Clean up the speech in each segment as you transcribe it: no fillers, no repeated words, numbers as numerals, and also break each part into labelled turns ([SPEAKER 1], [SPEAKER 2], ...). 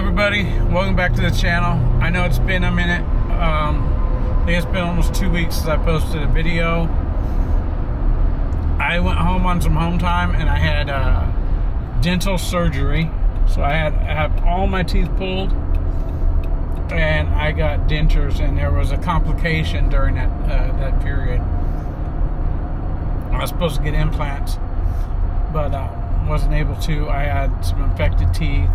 [SPEAKER 1] everybody, welcome back to the channel. I know it's been a minute. I think it's been almost 2 weeks since I posted a video. I went home on some home time and I had dental surgery. So I have all my teeth pulled and I got dentures, and there was a complication during that period. I was supposed to get implants, but wasn't able to. I had some infected teeth,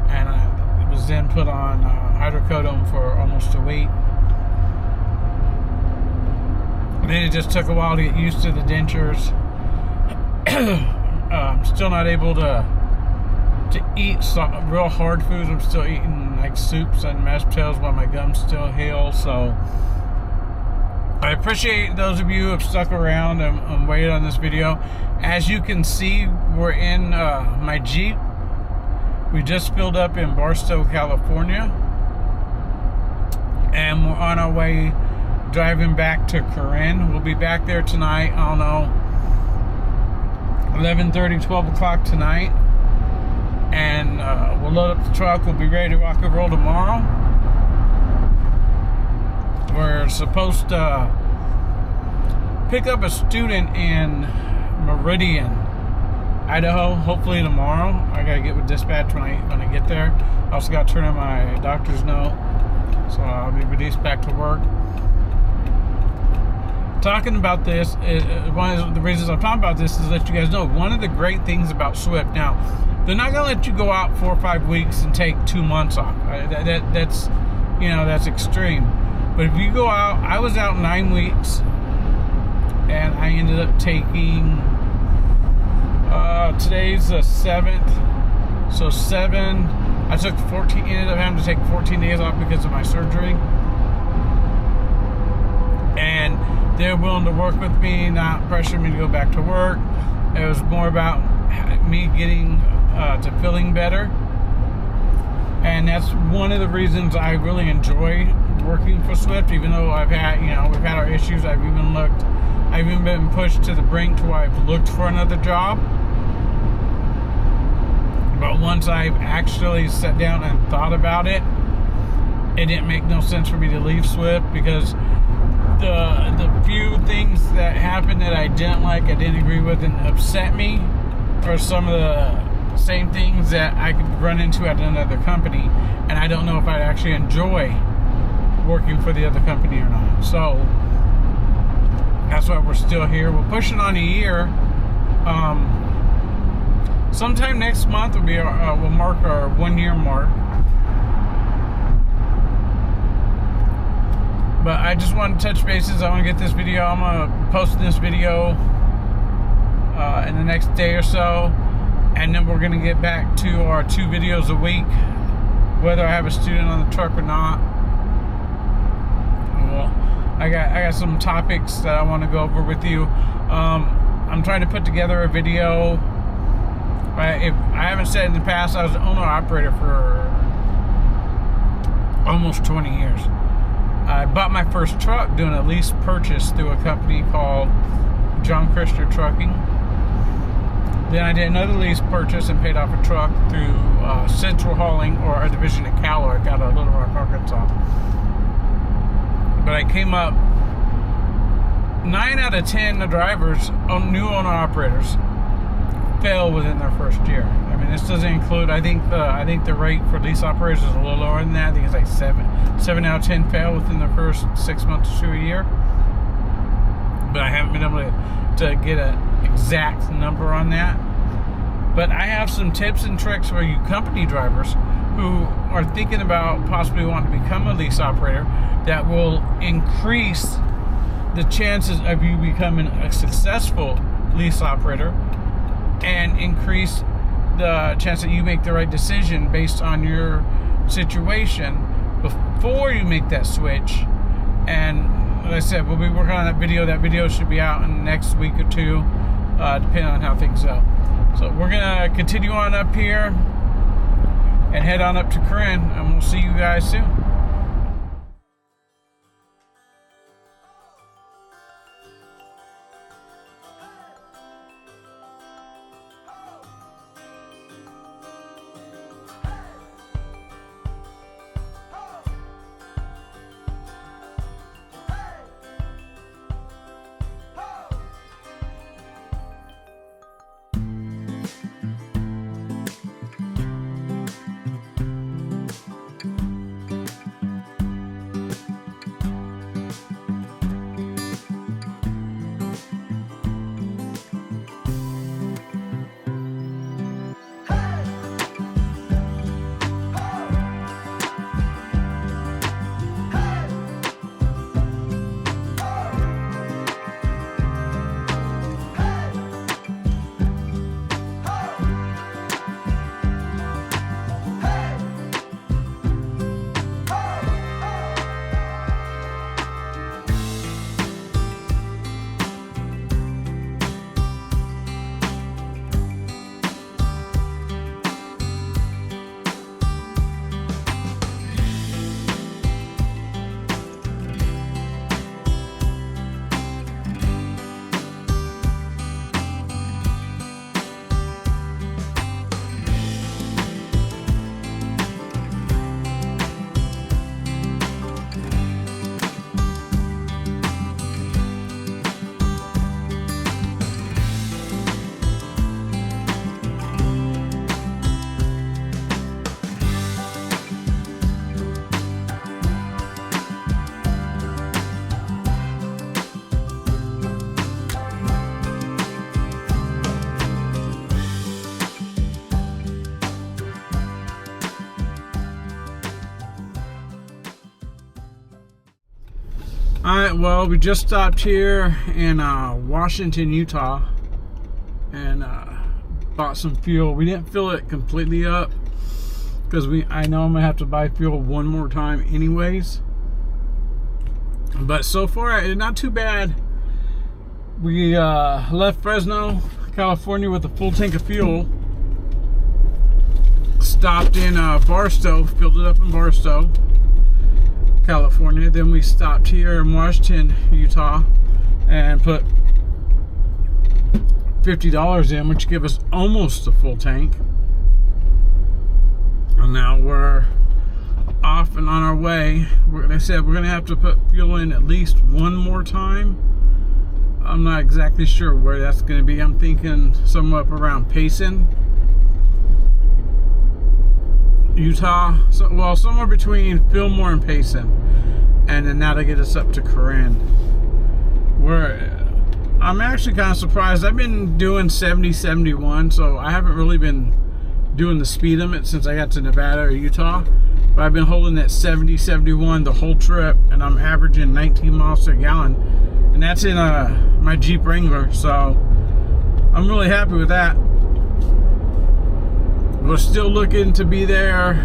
[SPEAKER 1] and I was then put on hydrocodone for almost a week. And then it just took a while to get used to the dentures. Still not able to eat some real hard foods. I'm still eating like soups and mashed potatoes while my gums still heal. So I appreciate those of you who have stuck around and waited on this video. As you can see, we're in my Jeep. We just filled up in Barstow, California, and we're on our way driving back to Corinne. We'll be back there tonight, I don't know, 11:30, 12 o'clock tonight, and we'll load up the truck. We'll be ready to rock and roll tomorrow. We're supposed to pick up a student in Meridian, Idaho, hopefully tomorrow. I gotta get with dispatch when I get there. I also gotta turn in my doctor's note, so I'll be released back to work. Talking about this, one of the reasons I'm talking about this is to let you guys know one of the great things about Swift. Now, they're not gonna let you go out 4 or 5 weeks and take 2 months off. That's that's extreme. But if you go out, I was out 9 weeks, and I ended up taking, today's the 7th, so 7, I took 14, ended up having to take 14 days off because of my surgery. And they're willing to work with me, not pressure me to go back to work. It was more about me getting to feeling better. And that's one of the reasons I really enjoy working for Swift, even though we've had our issues. I've even been pushed to the brink to where I've looked for another job. But once I've actually sat down and thought about it, it didn't make no sense for me to leave Swift, because the few things that happened that I didn't like, I didn't agree with, and upset me are some of the same things that I could run into at another company, and I don't know if I'd actually enjoy working for the other company or not. So that's why we're still here. We're pushing on a year. Sometime next month we'll mark our 1 year mark. But I just want to touch bases. I want to get this video. I'm gonna post this video in the next day or so, and then we're gonna get back to our 2 videos a week, whether I have a student on the truck or not. Well, I got some topics that I want to go over with you. I'm trying to put together a video. If I haven't said in the past, I was an owner-operator for almost 20 years. I bought my first truck doing a lease purchase through a company called John Christian Trucking. Then I did another lease purchase and paid off a truck through Central Hauling, or a division of Callard, out of Little Rock, Arkansas. But I came up 9 out of 10 the drivers, new owner-operators, fail within their first year. I mean, this doesn't include, I think the rate for lease operators is a little lower than that. I think it's like 7 out of 10 fail within the first 6 months to a year. But I haven't been able to get an exact number on that. But I have some tips and tricks for you company drivers who are thinking about possibly wanting to become a lease operator that will increase the chances of you becoming a successful lease operator, and increase the chance that you make the right decision based on your situation before you make that switch. And like I said, we'll be working on that video. That video should be out in the next week or 2, depending on how things go. So we're gonna continue on up here and head on up to Corinne, and we'll see you guys soon. Well, we just stopped here in Washington, Utah, and bought some fuel. We didn't fill it completely up because I know I'm gonna have to buy fuel one more time anyways. But so far, it's not too bad. We left Fresno, California with a full tank of fuel. Stopped in Barstow, filled it up in Barstow, California. Then we stopped here in Washington, Utah, and put $50 in, which gave us almost a full tank. And now we're off and on our way. Like I said, we're gonna have to put fuel in at least one more time. I'm not exactly sure where that's gonna be. I'm thinking somewhere up around Payson, Utah. Well, somewhere between Fillmore and Payson, and then that'll get us up to Corinne. I'm actually kind of surprised. I've been doing 70, 71, so I haven't really been doing the speed limit since I got to Nevada or Utah. But I've been holding that 70, 71 the whole trip, and I'm averaging 19 miles per gallon, and that's in my Jeep Wrangler. So I'm really happy with that. We're still looking to be there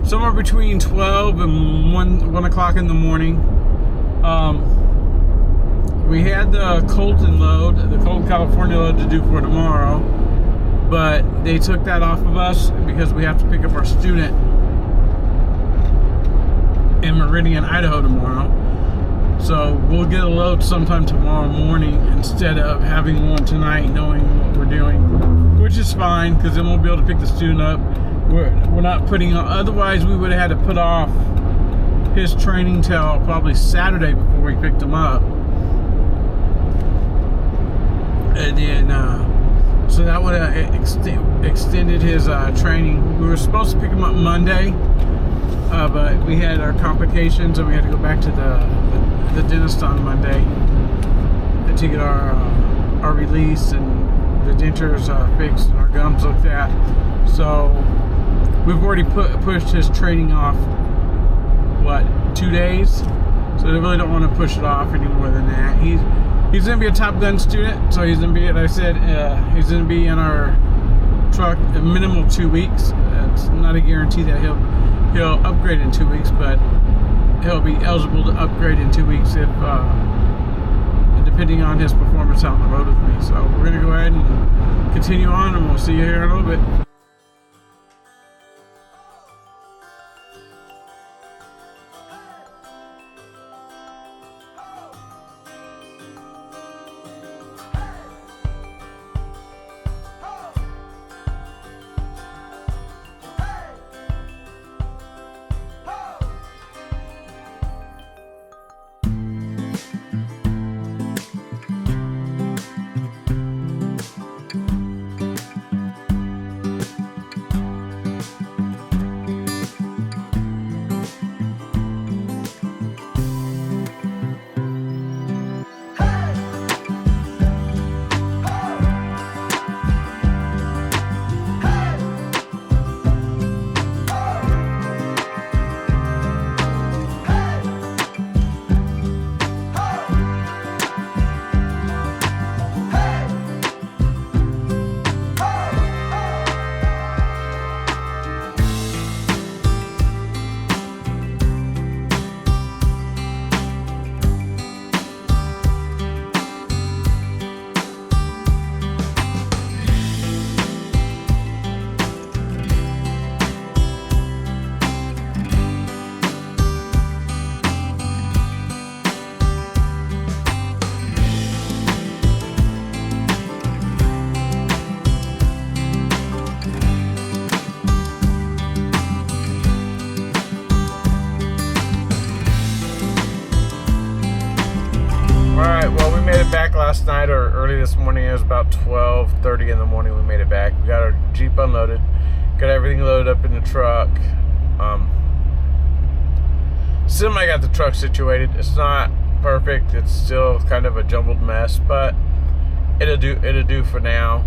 [SPEAKER 1] somewhere between 12 and 1 o'clock in the morning. We had the Colton California load to do for tomorrow, but they took that off of us because we have to pick up our student in Meridian, Idaho tomorrow. So we'll get a load sometime tomorrow morning instead of having one tonight, knowing what we're doing, which is fine because then we'll be able to pick the student up. We're not putting on, otherwise we would have had to put off his training till probably Saturday before we picked him up. And then so that would have extended his training. We were supposed to pick him up Monday, but we had our complications and we had to go back to the dentist on Monday to get our release and the dentures fixed and our gums looked at. So we've already pushed his training off, 2 days? So they really don't want to push it off any more than that. He's going to be a Top Gun student, so he's going to be, like I said, he's going to be in our truck a minimum 2 weeks. It's not a guarantee that he'll upgrade in 2 weeks, but he'll be eligible to upgrade in 2 weeks if depending on his performance out on the road with me. So we're going to go ahead and continue on, and we'll see you here in a little bit. Back last night or early this morning. It was about 12:30 in the morning. We made it back. We got our Jeep unloaded, got everything loaded up in the truck. Semi got the truck situated. It's not perfect. It's still kind of a jumbled mess, but it'll do for now.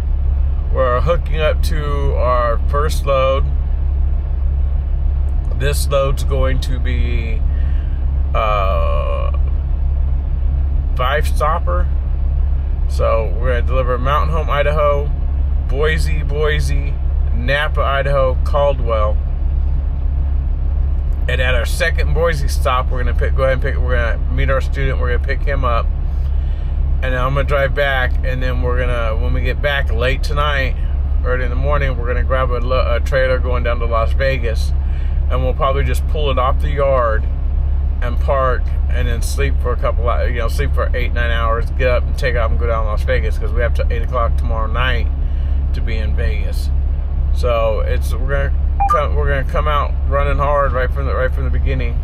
[SPEAKER 1] We're hooking up to our first load. This load's going to be 5-stopper. So we're going to deliver Mountain Home, Idaho, Boise, Napa, Idaho, Caldwell. And at our second Boise stop, we're going to we're going to meet our student. We're going to pick him up. And then I'm going to drive back. And then we're going to, when we get back late tonight, early in the morning, we're going to grab a trailer going down to Las Vegas. And we'll probably just pull it off the yard and park, and then sleep for a couple of, sleep for 8-9 hours, get up and take off and go down to Las Vegas, because we have till 8 o'clock tomorrow night to be in Vegas. So we're gonna come out running hard right from the beginning.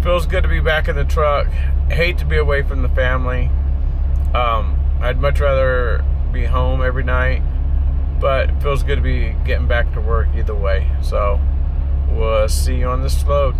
[SPEAKER 1] Feels good to be back in the truck. Hate to be away from the family. I'd much rather be home every night, but it feels good to be getting back to work either way. So we'll see you on this load.